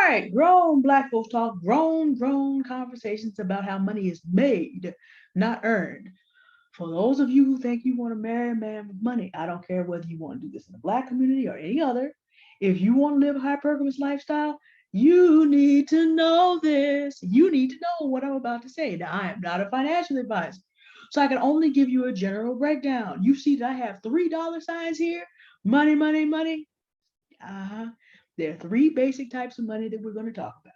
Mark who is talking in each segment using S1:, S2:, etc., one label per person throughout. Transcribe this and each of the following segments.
S1: right, grown black folks talk, grown conversations about how money is made, not earned. For those of you who think you want to marry a man with money, I don't care whether you want to do this in the black community or any other. If you want to live a hypergamous lifestyle, you need to know this. You need to know what I'm about to say. Now, I am not a financial advisor, so I can only give you a general breakdown. You see that I have $3 signs here. Money, money, money. Uh-huh. There are three basic types of money that we're going to talk about.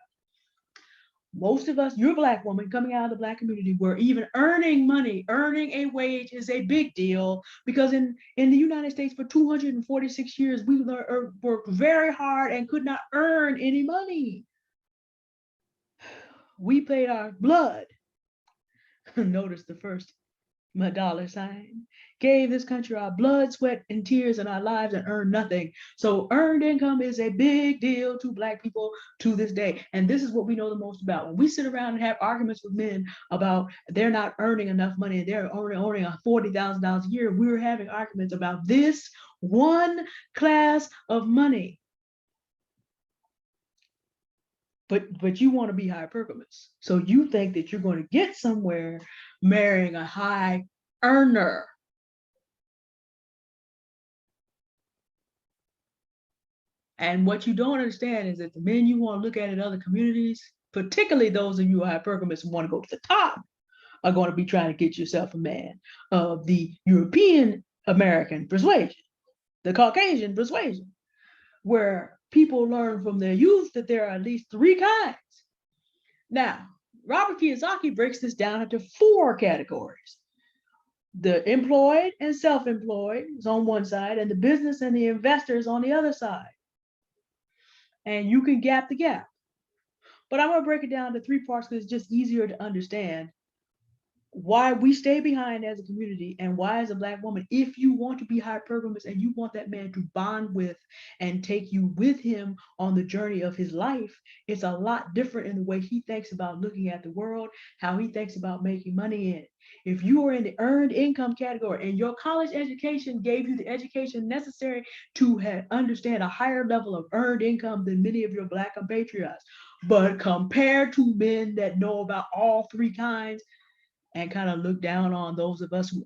S1: Most of us, you're a black woman coming out of the black community where even earning money, earning a wage is a big deal because in the United States for 246 years, we worked very hard and could not earn any money. We paid our blood. Notice the first $1 sign. Gave this country our blood, sweat, and tears in our lives and earned nothing. So earned income is a big deal to black people to this day. And this is what we know the most about. When we sit around and have arguments with men about they're not earning enough money, they're only earning $40,000 a year, we're having arguments about this one class of money. But you want to be hypergamous. So you think that you're going to get somewhere marrying a high earner. And what you don't understand is that the men you want to look at in other communities, particularly those of you who are hypergamous and want to go to the top, are going to be trying to get yourself a man of the European American persuasion, the Caucasian persuasion, where people learn from their youth that there are at least three kinds. Now, Robert Kiyosaki breaks this down into four categories. The employed and self-employed is on one side, and the business and the investors on the other side. And you can gap the gap. But I'm going to break it down to three parts because it's just easier to understand why we stay behind as a community and why as a black woman, if you want to be hypergamous and you want that man to bond with and take you with him on the journey of his life, it's a lot different in the way he thinks about looking at the world, how he thinks about making money in it. If you are in the earned income category and your college education gave you the education necessary to understand a higher level of earned income than many of your black compatriots, but compared to men that know about all three kinds, and kind of look down on those of us who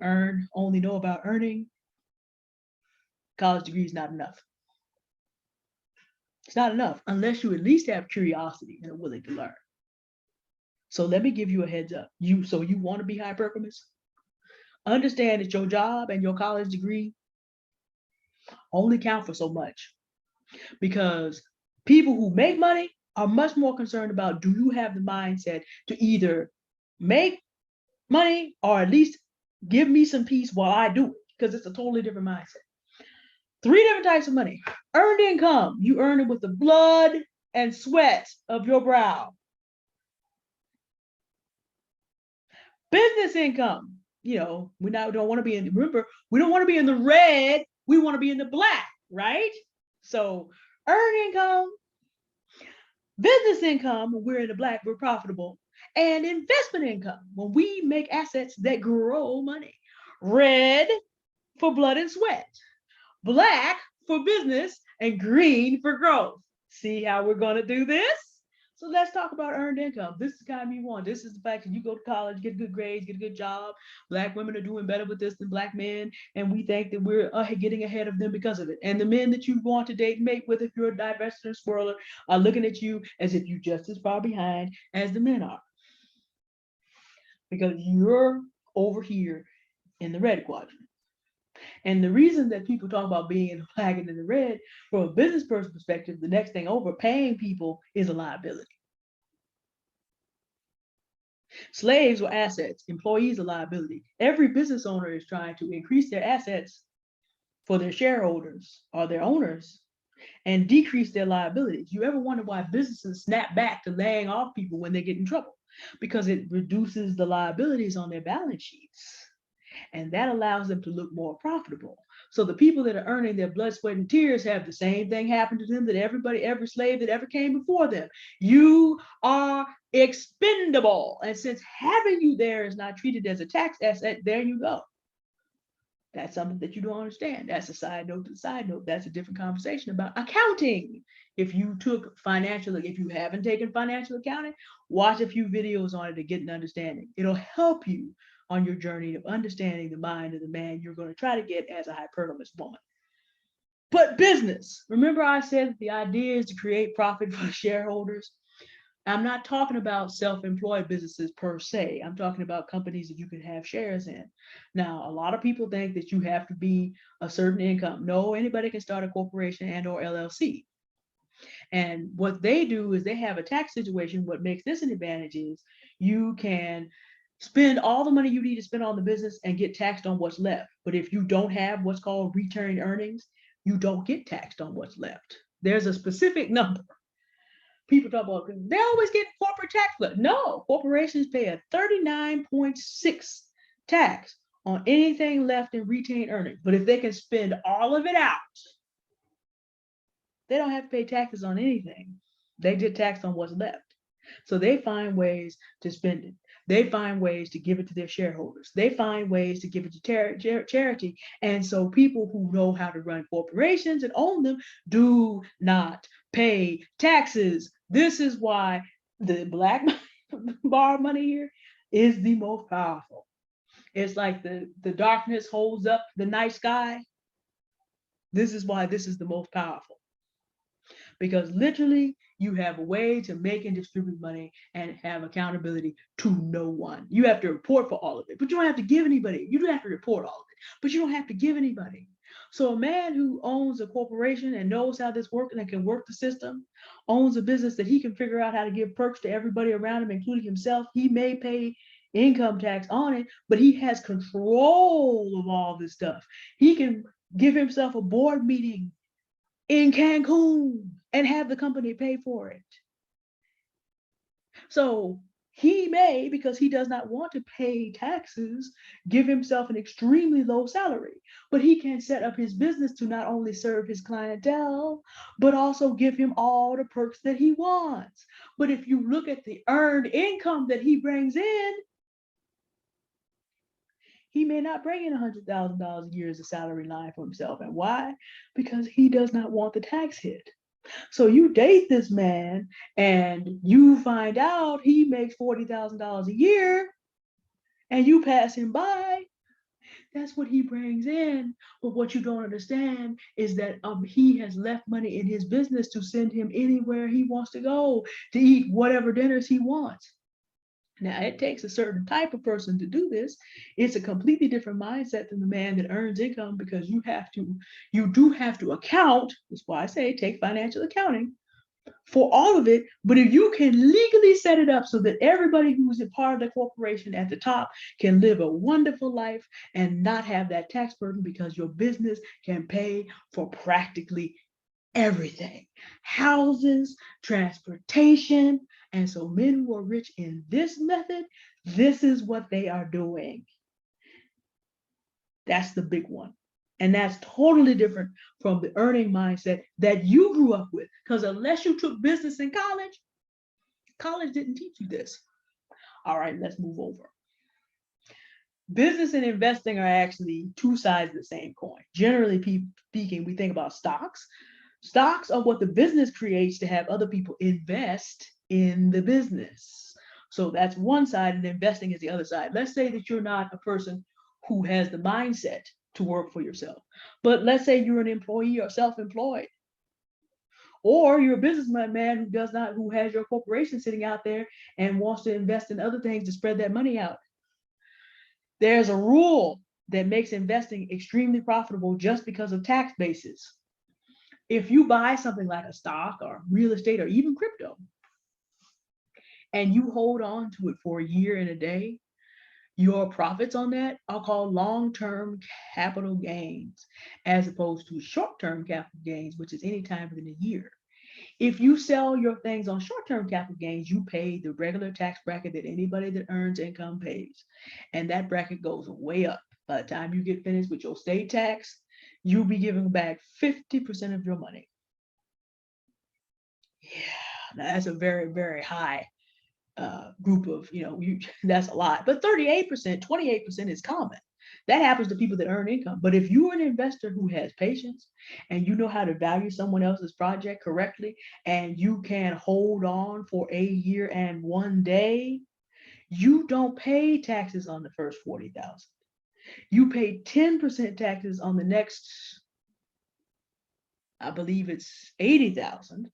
S1: only know about earning, college degree is not enough. It's not enough unless you at least have curiosity and are willing to learn. So let me give you a heads up. You want to be hypergamous? Understand that your job and your college degree only count for so much, because people who make money are much more concerned about, do you have the mindset to either make money or at least give me some peace while I do it, because it's a totally different mindset. Three different types of money. Earned income, you earn it with the blood and sweat of your brow. Business income, we don't want to be remember, we don't want to be in the red, we want to be in the black, right? So earned income, business income, when we're in the black, we're profitable. And investment income, when we make assets that grow money. Red for blood and sweat, black for business, and green for growth. See how we're going to do this? So let's talk about earned income. This is the kind you want. This is the fact that you go to college, get good grades, get a good job. Black women are doing better with this than black men, and we think that we're getting ahead of them because of it. And the men that you want to date and mate with, if you're a divestor and swirler, are looking at you as if you're just as far behind as the men are, because you're over here in the red quadrant. And the reason that people talk about being in the black and in the red, from a business person perspective, the next thing over, paying people is a liability. Slaves were assets, employees are liability. Every business owner is trying to increase their assets for their shareholders or their owners and decrease their liabilities. You ever wonder why businesses snap back to laying off people when they get in trouble? Because it reduces the liabilities on their balance sheets. And that allows them to look more profitable. So the people that are earning their blood, sweat, and tears have the same thing happen to them that every slave that ever came before them. You are expendable. And since having you there is not treated as a tax asset, there you go. That's something that you don't understand. That's a side note to the side note. That's a different conversation about accounting. If you took financial, if you haven't taken financial accounting, watch a few videos on it to get an understanding. It'll help you on your journey of understanding the mind of the man you're going to try to get as a hypergamous woman. But business, remember I said that the idea is to create profit for shareholders? I'm not talking about self-employed businesses per se. I'm talking about companies that you can have shares in. Now, a lot of people think that you have to be a certain income. No, anybody can start a corporation and or LLC. And what they do is they have a tax situation. What makes this an advantage is you can spend all the money you need to spend on the business and get taxed on what's left. But if you don't have what's called retained earnings, you don't get taxed on what's left. There's a specific number. People talk about they always get corporate tax. But no, corporations pay a 39.6 tax on anything left in retained earnings. But if they can spend all of it out, they don't have to pay taxes on anything. They get taxed on what's left. So they find ways to spend it. They find ways to give it to their shareholders. They find ways to give it to charity. And so people who know how to run corporations and own them do not pay taxes. This is why the black bar money here is the most powerful. It's like the darkness holds up the night sky. This is why this is the most powerful. Because literally you have a way to make and distribute money and have accountability to no one. You have to report for all of it, but you don't have to give anybody. You don't have to report all of it, but you don't have to give anybody. So a man who owns a corporation and knows how this works and can work the system, owns a business that he can figure out how to give perks to everybody around him, including himself. He may pay income tax on it, but he has control of all this stuff. He can give himself a board meeting in Cancun and have the company pay for it. So he may, because he does not want to pay taxes, give himself an extremely low salary, but he can set up his business to not only serve his clientele, but also give him all the perks that he wants. But if you look at the earned income that he brings in, he may not bring in $100,000 a year as a salary line for himself. And why? Because he does not want the tax hit. So you date this man and you find out he makes $40,000 a year and you pass him by. That's what he brings in. But what you don't understand is that he has left money in his business to send him anywhere he wants to go, to eat whatever dinners he wants. Now, it takes a certain type of person to do this. It's a completely different mindset than the man that earns income, because you do have to account. That's why I say take financial accounting for all of it. But if you can legally set it up so that everybody who's a part of the corporation at the top can live a wonderful life and not have that tax burden, because your business can pay for practically everything: houses, transportation. And so men who are rich in this method, this is what they are doing. That's the big one. And that's totally different from the earning mindset that you grew up with. Because unless you took business in college, college didn't teach you this. All right, let's move over. Business and investing are actually two sides of the same coin. Generally speaking, we think about stocks. Stocks are what the business creates to have other people invest in the business. So that's one side, and investing is the other side. Let's say that you're not a person who has the mindset to work for yourself, but let's say you're an employee or self-employed, or you're a businessman who has your corporation sitting out there and wants to invest in other things to spread that money out. There's a rule that makes investing extremely profitable just because of tax basis. If you buy something like a stock or real estate or even crypto, and you hold on to it for a year and a day, your profits on that are called long-term capital gains, as opposed to short-term capital gains, which is any time within a year. If you sell your things on short-term capital gains, you pay the regular tax bracket that anybody that earns income pays. And that bracket goes way up. By the time you get finished with your state tax, you'll be giving back 50% of your money. Yeah, that's a very, very high group of, that's a lot. But 38%, 28% is common. That happens to people that earn income. But if you're an investor who has patience and you know how to value someone else's project correctly, and you can hold on for a year and 1 day, you don't pay taxes on the first 40,000. You pay 10% taxes on the next, I believe it's 80,000.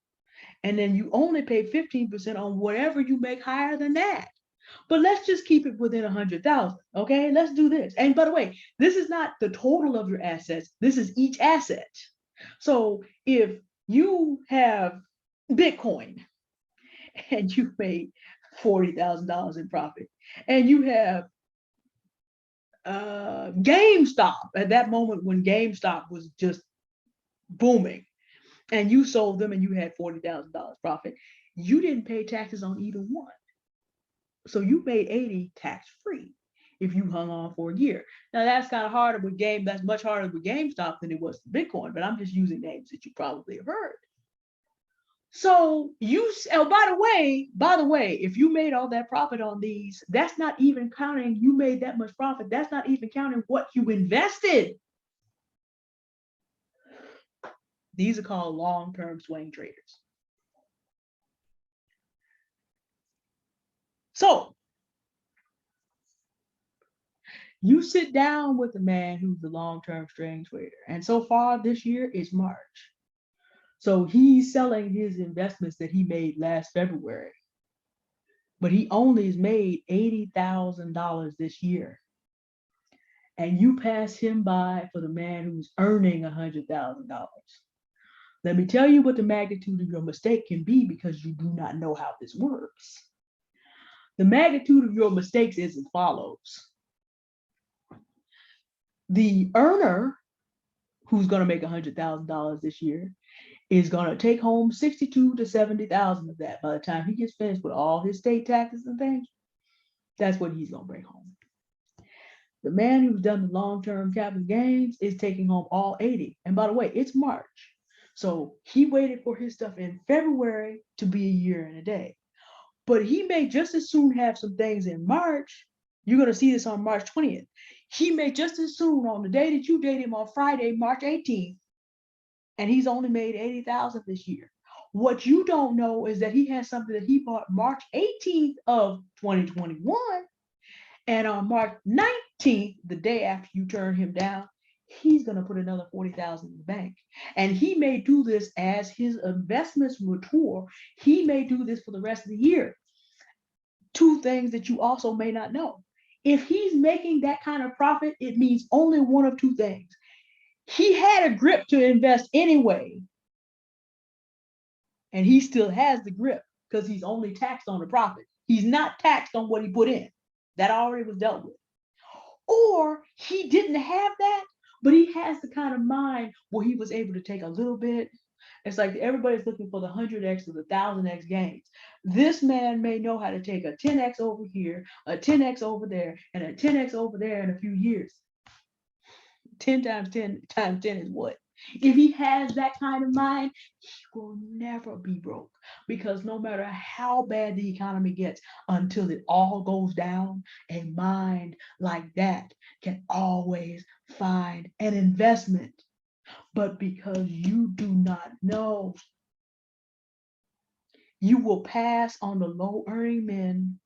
S1: And then you only pay 15% on whatever you make higher than that. But let's just keep it within 100,000. Okay, let's do this. And by the way, this is not the total of your assets. This is each asset. So if you have Bitcoin and you made $40,000 in profit, and you have GameStop at that moment when GameStop was just booming, and you sold them and you had $40,000 profit, you didn't pay taxes on either one. So you made 80 tax free if you hung on for a year. Now that's kind of harder with that's much harder with GameStop than it was for Bitcoin, but I'm just using names that you probably have heard. So by the way, if you made all that profit on these, that's not even counting, you made that much profit. That's not even counting what you invested. These are called long-term swing traders. So you sit down with a man who's a long-term swing trader, and so far this year is March. So he's selling his investments that he made last February, but he only has made $80,000 this year. And you pass him by for the man who's earning $100,000. Let me tell you what the magnitude of your mistake can be, because you do not know how this works. The magnitude of your mistakes is as follows. The earner who's going to make $100,000 this year is going to take home 62 to 70,000 of that. By the time he gets finished with all his state taxes and things, that's what he's going to bring home. The man who's done the long-term capital gains is taking home all 80. And by the way, it's March. So he waited for his stuff in February to be a year and a day. But he may just as soon have some things in March. You're going to see this on March 20th. He may just as soon, on the day that you date him, on Friday, March 18th, and he's only made 80,000 this year. What you don't know is that he has something that he bought March 18th of 2021, and on March 19th, the day after you turn him down, he's going to put another 40,000 in the bank. And he may do this as his investments mature. He may do this for the rest of the year. Two things that you also may not know. If he's making that kind of profit, it means only one of two things. He had a grip to invest anyway, and he still has the grip because he's only taxed on the profit. He's not taxed on what he put in. That already was dealt with. Or he didn't have that, but he has the kind of mind where he was able to take a little bit. It's like everybody's looking for the 100x or the 1000x gains. This man may know how to take a 10x over here, a 10x over there, and a 10x over there in a few years. 10 times 10 times 10 is what? If he has that kind of mind, he will never be broke, because no matter how bad the economy gets, until it all goes down, a mind like that can always find an investment. But because you do not know, you will pass on the low earning men,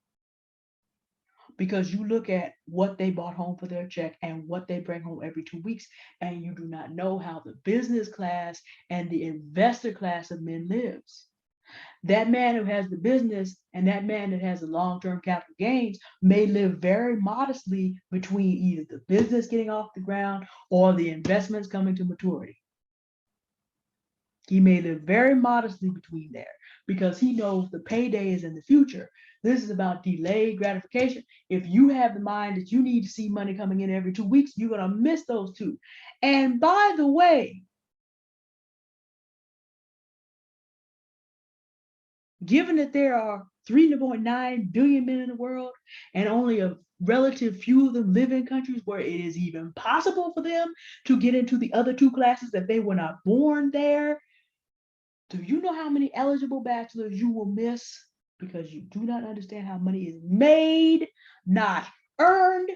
S1: because you look at what they bought home for their check and what they bring home every 2 weeks, and you do not know how the business class and the investor class of men lives. That man who has the business and that man that has the long-term capital gains may live very modestly between either the business getting off the ground or the investments coming to maturity. He may live very modestly between there, because he knows the payday is in the future. This is about delayed gratification. If you have the mind that you need to see money coming in every 2 weeks, you're going to miss those two. And by the way, given that there are 3.9 billion men in the world, and only a relative few of them live in countries where it is even possible for them to get into the other two classes that they were not born there, do you know how many eligible bachelors you will miss because you do not understand how money is made, not earned?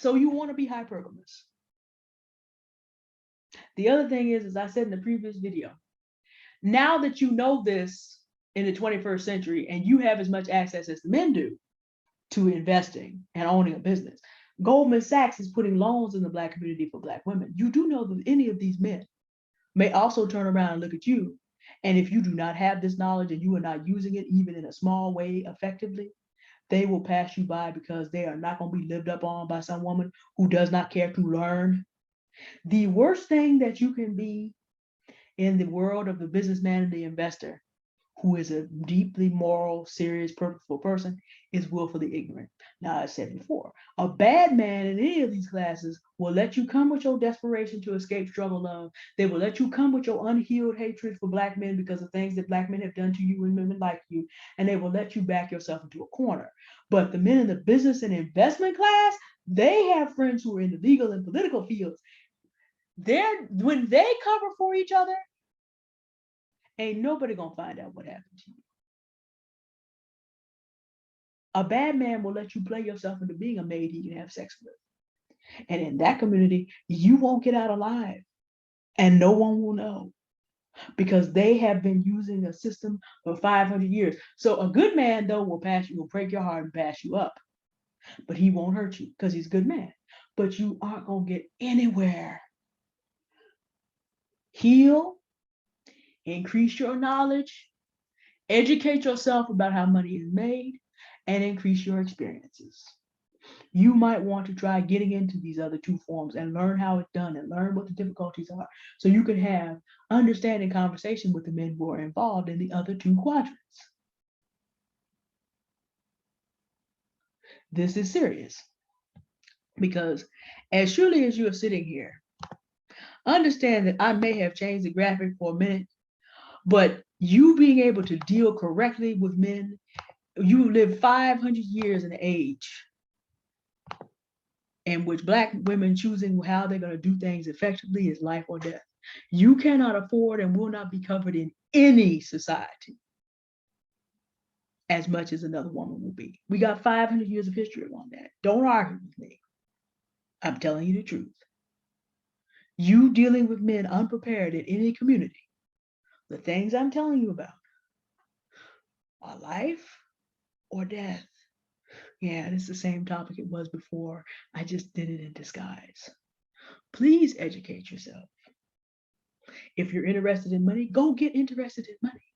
S1: So you want to be hypergamous. The other thing is, as I said in the previous video, now that you know this in the 21st century and you have as much access as the men do to investing and owning a business, Goldman Sachs is putting loans in the Black community for Black women. You do know that any of these men may also turn around and look at you. And if you do not have this knowledge and you are not using it even in a small way effectively, they will pass you by because they are not going to be lived up on by some woman who does not care to learn. The worst thing that you can be in the world of the businessman and the investor, who is a deeply moral, serious, purposeful person, is willfully ignorant. Now, I said before, a bad man in any of these classes will let you come with your desperation to escape struggle love. They will let you come with your unhealed hatred for Black men because of things that Black men have done to you and women like you, and they will let you back yourself into a corner. But the men in the business and investment class, they have friends who are in the legal and political fields. When they cover for each other, ain't nobody gonna find out what happened to you. A bad man will let you play yourself into being a maid he can have sex with. And in that community, you won't get out alive. And no one will know because they have been using a system for 500 years. So a good man, though, will break your heart and pass you up. But he won't hurt you because he's a good man. But you aren't gonna get anywhere. Heal, increase your knowledge, educate yourself about how money is made, and increase your experiences. You might want to try getting into these other two forms and learn how it's done and learn what the difficulties are so you can have understanding conversation with the men who are involved in the other two quadrants. This is serious because as surely as you are sitting here, understand that I may have changed the graphic for a minute, but you being able to deal correctly with men, you live 500 years in an age in which Black women choosing how they're going to do things effectively is life or death. You cannot afford and will not be covered in any society as much as another woman will be. We got 500 years of history on that. Don't argue with me. I'm telling you the truth. You dealing with men unprepared in any community, the things I'm telling you about are life or death. Yeah, it's the same topic it was before. I just did it in disguise. Please educate yourself. If you're interested in money, go get interested in money.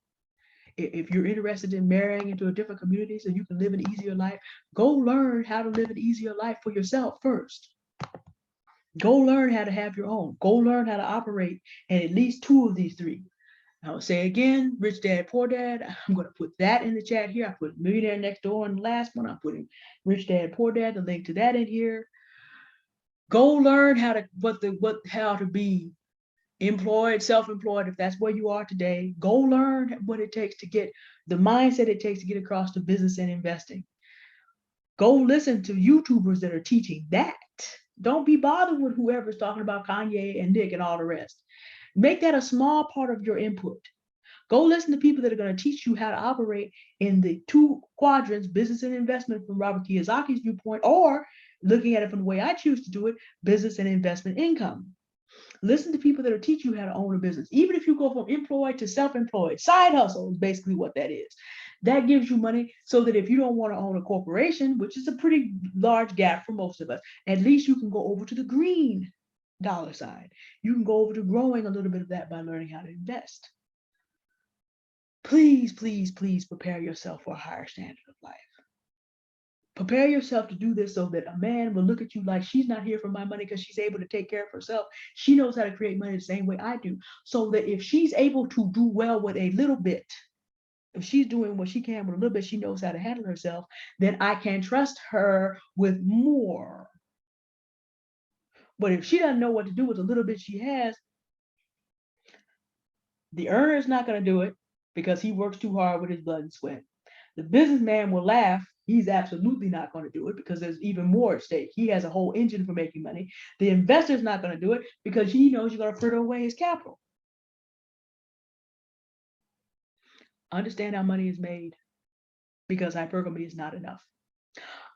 S1: If you're interested in marrying into a different community so you can live an easier life, go learn how to live an easier life for yourself first. Go learn how to have your own. Go learn how to operate in at least two of these three. I will say again, Rich Dad, Poor Dad. I'm going to put that in the chat here. I put Millionaire Next Door in the last one. I'm putting Rich Dad, Poor Dad, the link to that in here. Go learn how to be employed, self-employed, if that's where you are today. Go learn what it takes to get the mindset it takes to get across to business and investing. Go listen to YouTubers that are teaching that. Don't be bothered with whoever's talking about Kanye and Nick and all the rest. Make that a small part of your input. Go listen to people that are going to teach you how to operate in the two quadrants, business and investment from Robert Kiyosaki's viewpoint, or looking at it from the way I choose to do it, business and investment income. Listen to people that will teach you how to own a business. Even if you go from employed to self-employed, side hustle is basically what that is. That gives you money so that if you don't want to own a corporation, which is a pretty large gap for most of us, at least you can go over to the green dollar side. You can go over to growing a little bit of that by learning how to invest. Please, please, please prepare yourself for a higher standard of life. Prepare yourself to do this so that a man will look at you like she's not here for my money because she's able to take care of herself. She knows how to create money the same way I do. So that if she's able to do well with a little bit, if she's doing what she can with a little bit, she knows how to handle herself, then I can trust her with more. But if she doesn't know what to do with the little bit she has, the earner is not going to do it because he works too hard with his blood and sweat. The businessman will laugh. He's absolutely not going to do it because there's even more at stake. He has a whole engine for making money. The investor's not going to do it because he knows you're going to fritter away his capital. Understand how money is made because hypergamy is not enough.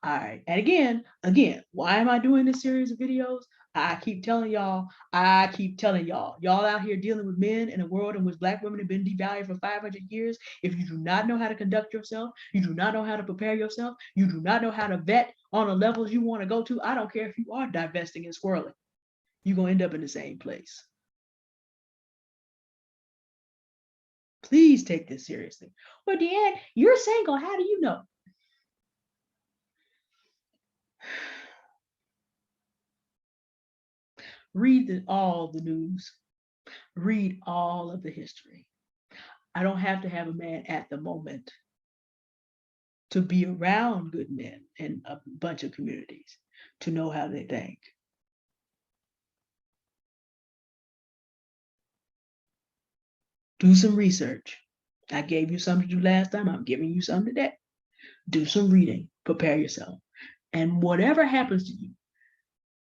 S1: All right. And again, why am I doing this series of videos? I keep telling y'all, y'all out here dealing with men in a world in which Black women have been devalued for 500 years. If you do not know how to conduct yourself, you do not know how to prepare yourself, you do not know how to vet on the levels you want to go to, I don't care if you are divesting and squirreling, you're going to end up in the same place. Please take this seriously. Well, Deanne, you're single. How do you know? Read all the news. Read all of the history. I don't have to have a man at the moment to be around good men in a bunch of communities to know how they think. Do some research. I gave you something to do last time. I'm giving you something today. Do some reading. Prepare yourself. And whatever happens to you,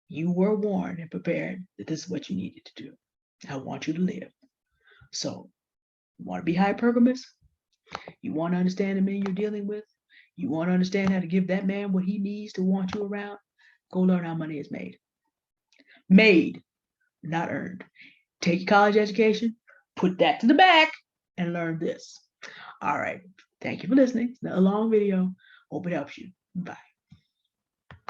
S1: you were warned and prepared that this is what you needed to do. I want you to live. So, you want to be hypergamous? You want to understand the men you're dealing with? You want to understand how to give that man what he needs to want you around? Go learn how money is made. Made, not earned. Take your college education, put that to the back, and learn this. All right. Thank you for listening. It's not a long video. Hope it helps you. Bye.